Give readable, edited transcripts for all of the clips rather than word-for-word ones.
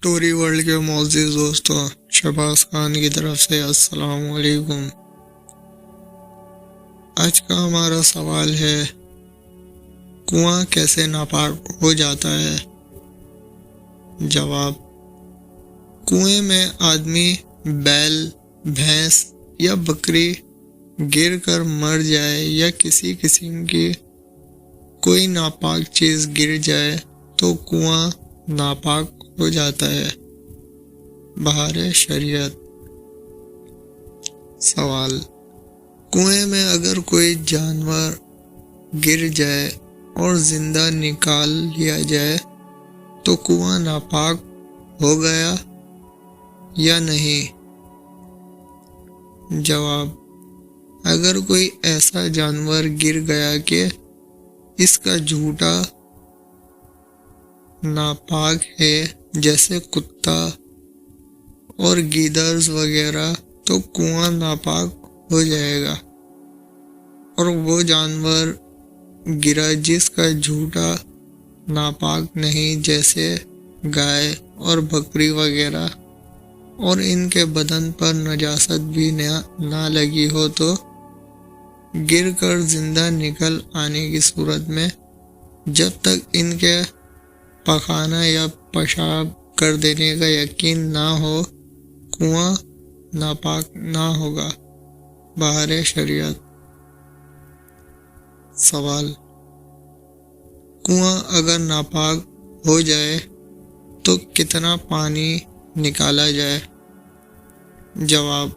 ٹوری world کے معزز دوستوں، شہباز خان کی طرف سے السلام علیکم۔ آج کا ہمارا سوال ہے، کنواں کیسے ناپاک ہو جاتا ہے؟ جواب: کنویں میں آدمی، بیل، بھینس یا بکری گر کر مر جائے یا کسی قسم کی کوئی ناپاک چیز گر جائے تو کنواں ناپاک ہو جاتا ہے۔ بہار شریعت۔ سوال: کنویں میں اگر کوئی جانور گر جائے اور زندہ نکال لیا جائے تو کنواں ناپاک ہو گیا یا نہیں؟ جواب: اگر کوئی ایسا جانور گر گیا کہ اس کا جھوٹا ناپاک ہے، جیسے کتا اور گیدڑ وغیرہ، تو کنواں ناپاک ہو جائے گا، اور وہ جانور گرا جس کا جھوٹا ناپاک نہیں، جیسے گائے اور بکری وغیرہ، اور ان کے بدن پر نجاست بھی نہ لگی ہو، تو گر کر زندہ نکل آنے کی صورت میں جب تک ان کے پخانہ یا پیشاب کر دینے کا یقین نہ ہو، کنواں ناپاک نہ ہوگا۔ بہار شریعت۔ سوال: کنواں اگر ناپاک ہو جائے تو کتنا پانی نکالا جائے؟ جواب: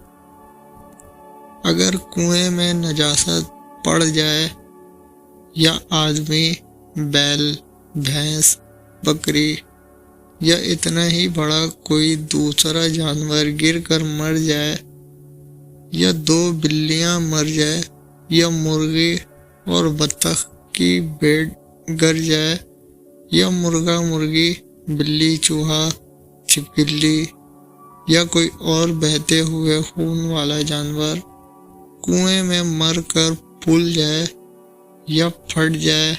اگر کنویں میں نجاست پڑ جائے یا آدمی، بیل، بھینس، بکری یا اتنا ہی بڑا کوئی دوسرا جانور گر کر مر جائے، یا 2 بلیاں مر جائے، یا مرغی اور بطخ کی بھیڑ گر جائے، یا مرغا مرغی، بلی چوہا، چھپکلی یا کوئی اور بہتے ہوئے خون والا جانور کنویں میں مر کر پھول جائے یا پھٹ جائے،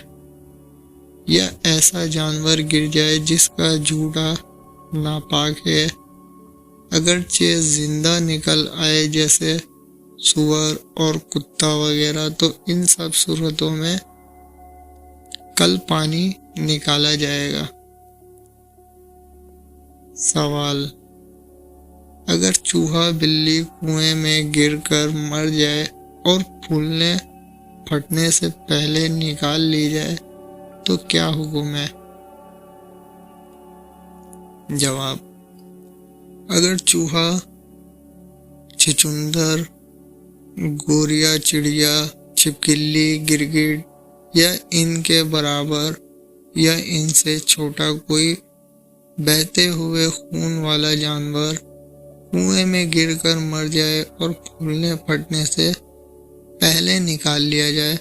یا ایسا جانور گر جائے جس کا جھوٹا ناپاک ہے، اگرچہ زندہ نکل آئے جیسے سور اور کتا وغیرہ، تو ان سب صورتوں میں کل پانی نکالا جائے گا۔ سوال: اگر چوہا بلی کنویں میں گر کر مر جائے اور پھولنے پھٹنے سے پہلے نکال لی جائے تو کیا حکم ہے؟ جواب: اگر چوہا، چھچھندر، گوریا چڑیا، چھپکلی، گرگٹ یا ان کے برابر یا ان سے چھوٹا کوئی بہتے ہوئے خون والا جانور کنویں میں گر کر مر جائے اور پھولنے پھٹنے سے پہلے نکال لیا جائے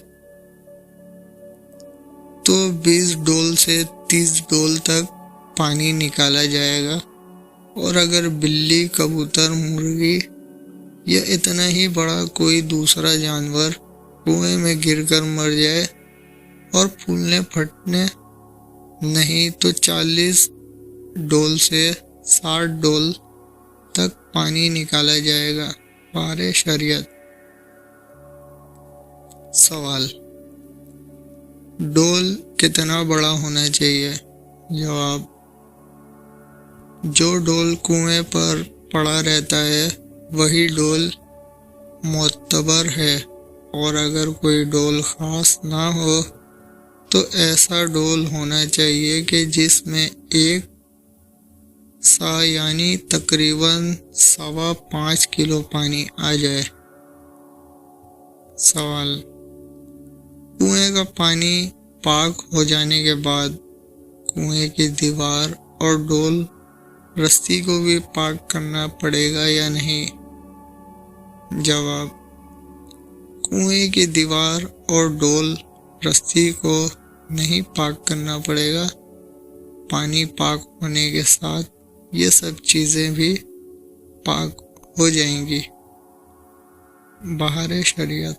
تو 20 ڈول سے 30 ڈول تک پانی نکالا جائے گا، اور اگر بلی، کبوتر، مرغی یا اتنا ہی بڑا کوئی دوسرا جانور کنویں میں گر کر مر جائے اور پھولنے پھٹنے نہیں تو 40 ڈول سے 60 ڈول تک پانی نکالا جائے گا۔ بہار شریعت۔ سوال: ڈول کتنا بڑا ہونا چاہیے؟ جواب: جو ڈول کنویں پر پڑا رہتا ہے وہی ڈول معتبر ہے، اور اگر کوئی ڈول خاص نہ ہو تو ایسا ڈول ہونا چاہیے کہ جس میں 1 سا یعنی تقریباً 5.25 کلو پانی آ جائے۔ سوال: کنویں کا پانی پاک ہو جانے کے بعد کنویں کی دیوار اور ڈول رسی کو بھی پاک کرنا پڑے گا یا نہیں؟ جواب: کنویں کی دیوار اور ڈول رسی کو نہیں پاک کرنا پڑے گا، پانی پاک ہونے کے ساتھ یہ سب چیزیں بھی پاک ہو جائیں گی۔ بہار شریعت۔